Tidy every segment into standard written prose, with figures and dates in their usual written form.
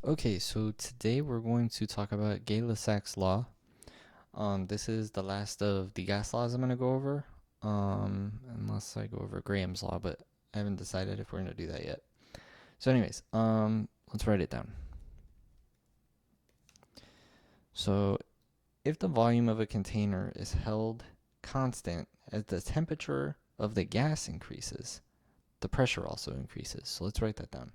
Okay, so today we're going to talk about Gay-Lussacs Law. This is the last of the gas laws I'm going to go over, unless I go over Graham's Law, but I haven't decided if we're going to do that yet. So anyways, let's write it down. So if the volume of a container is held constant as the temperature of the gas increases, the pressure also increases. So let's write that down.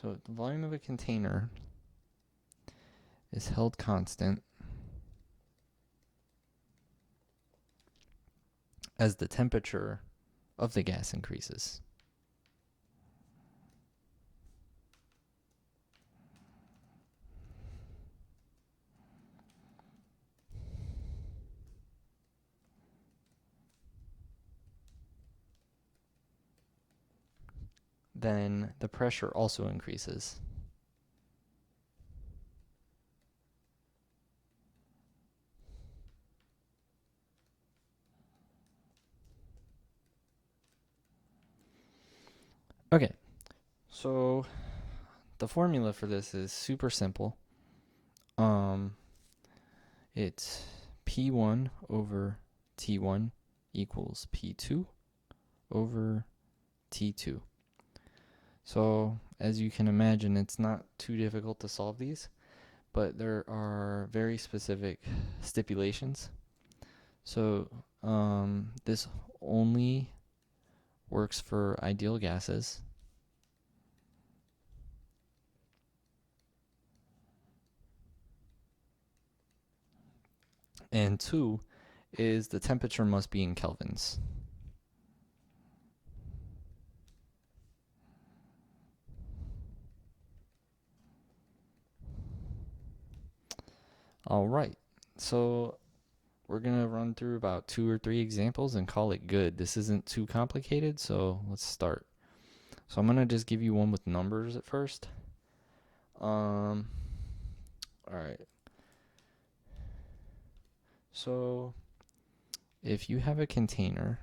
So the volume of a container is held constant as the temperature of the gas increases. Then the pressure also increases. Okay, so the formula for this is super simple. It's P1 over T1 equals P2 over T2. So as you can imagine, it's not too difficult to solve these, but there are very specific stipulations. So this only works for ideal gases. And two is the temperature must be in kelvins. All right, so we're going to run through about 2 or 3 examples and call it good. This isn't too complicated, so let's start. So I'm going to just give you one with numbers at first. All right. So if you have a container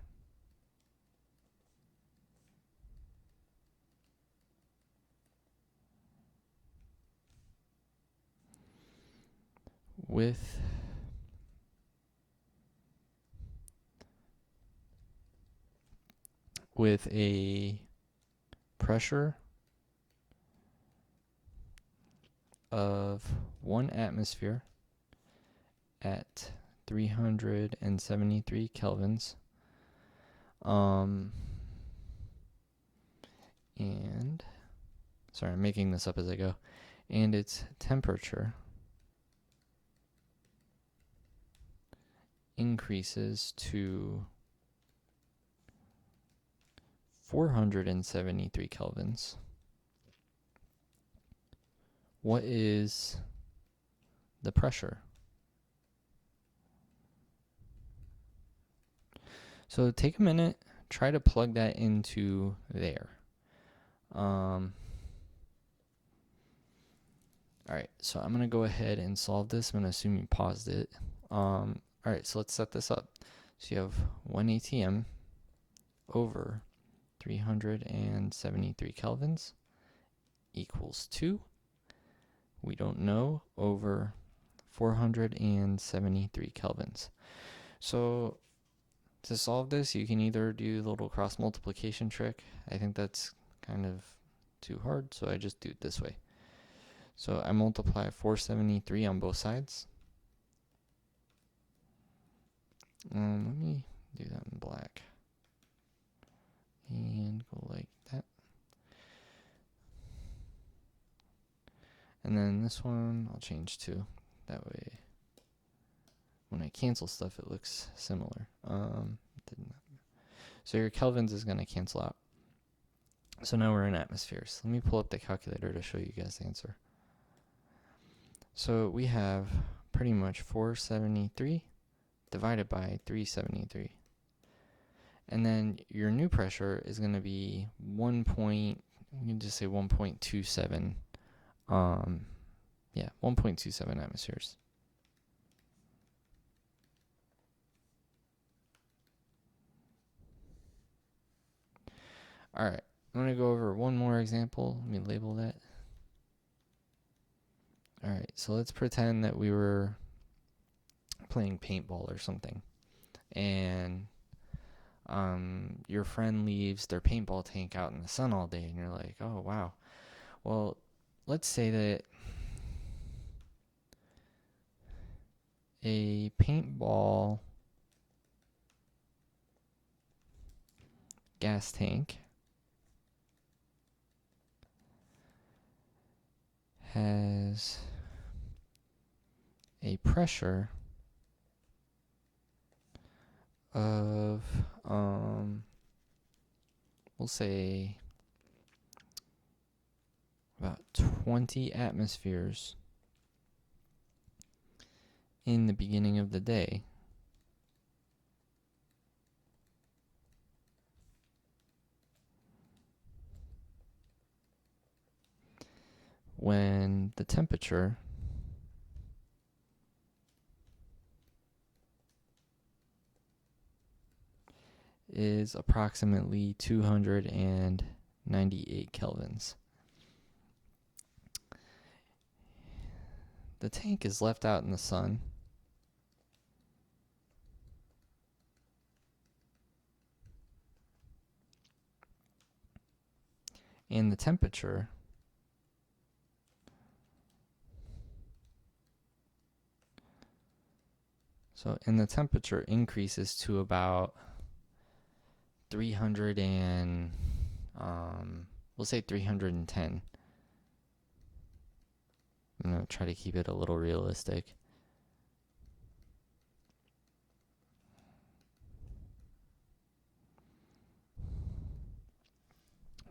with a pressure of 1 atmosphere at 373 kelvins, and sorry, I'm making this up as I go, and its temperature increases to 473 kelvins. What is the pressure? So take a minute, try to plug that into there. All right, so I'm going to go ahead and solve this. I'm going to assume you paused it. All right, so let's set this up. So you have 1 atm over 373 kelvins equals 2. We don't know, over 473 kelvins. So to solve this, you can either do the little cross multiplication trick. I think that's kind of too hard, so I just do it this way. So I multiply 473 on both sides. Let me do that in black. And go like that. And then this one I'll change to. That way when I cancel stuff it looks similar. So your kelvins is going to cancel out. So now we're in atmospheres. Let me pull up the calculator to show you guys the answer. So we have pretty much 473 divided by 373. And then your new pressure is going to be you can just say 1.27. 1.27 atmospheres. All right, I'm going to go over one more example. Let me label that. All right, so let's pretend that we were playing paintball or something, and your friend leaves their paintball tank out in the sun all day, and you're like, oh, wow. Well, let's say that a paintball gas tank has a pressure of, we'll say about 20 atmospheres in the beginning of the day. When the temperature is approximately 298 kelvins. The tank is left out in the sun, and the temperature increases to about 300 and we'll say 310. I'm going to try to keep it a little realistic.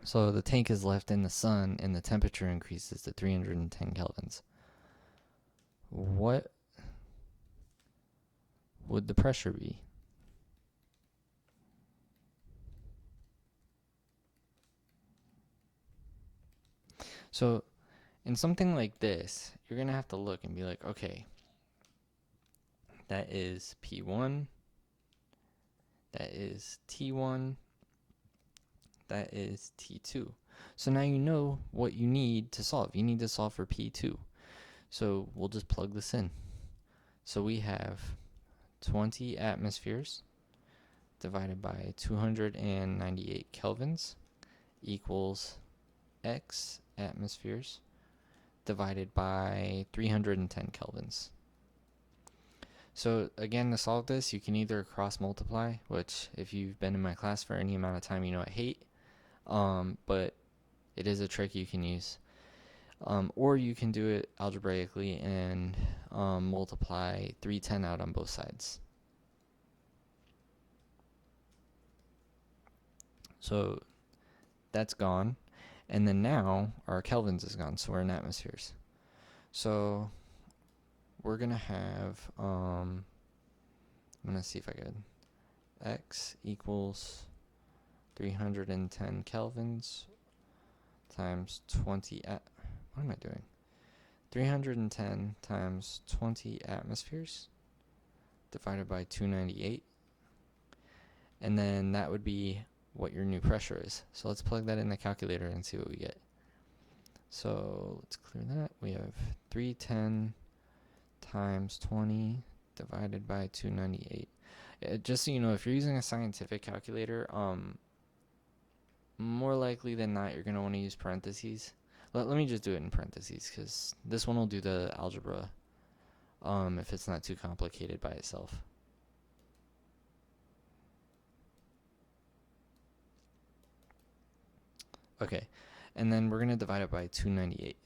So the tank is left in the sun and the temperature increases to 310 kelvins. What would the pressure be? So in something like this, you're going to have to look and be like, okay, that is P1, that is T1, that is T2. So now you know what you need to solve. You need to solve for P2. So we'll just plug this in. So we have 20 atmospheres divided by 298 kelvins equals X atmospheres divided by 310 kelvins. So again, to solve this, you can either cross multiply, which if you've been in my class for any amount of time, you know I hate, but it is a trick you can use. Or you can do it algebraically and multiply 310 out on both sides. So that's gone. And then now our kelvins is gone, so we're in atmospheres. So we're going to have, I'm going to see if I could, X equals 310 kelvins times 20, what am I doing? 310 times 20 atmospheres divided by 298. And then that would be what your new pressure is. So let's plug that in the calculator and see what we get. So let's clear that. We have 310 times 20 divided by 298. Just so you know, if you're using a scientific calculator, more likely than not, you're going to want to use parentheses. Let me just do it in parentheses, because this one will do the algebra if it's not too complicated by itself. Okay, and then we're going to divide it by 298.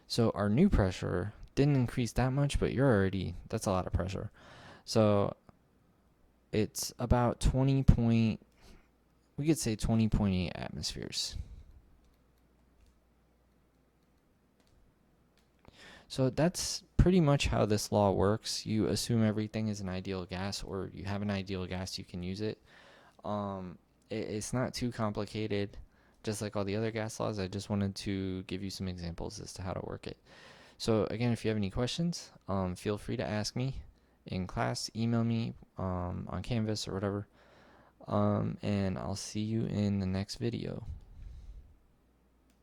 So our new pressure didn't increase that much, but that's a lot of pressure. So it's about 20.8 atmospheres. So that's pretty much how this law works. You assume everything is an ideal gas, or you have an ideal gas, you can use it. It's not too complicated, just like all the other gas laws. I just wanted to give you some examples as to how to work it. So again, if you have any questions, feel free to ask me in class, email me on Canvas or whatever. And I'll see you in the next video.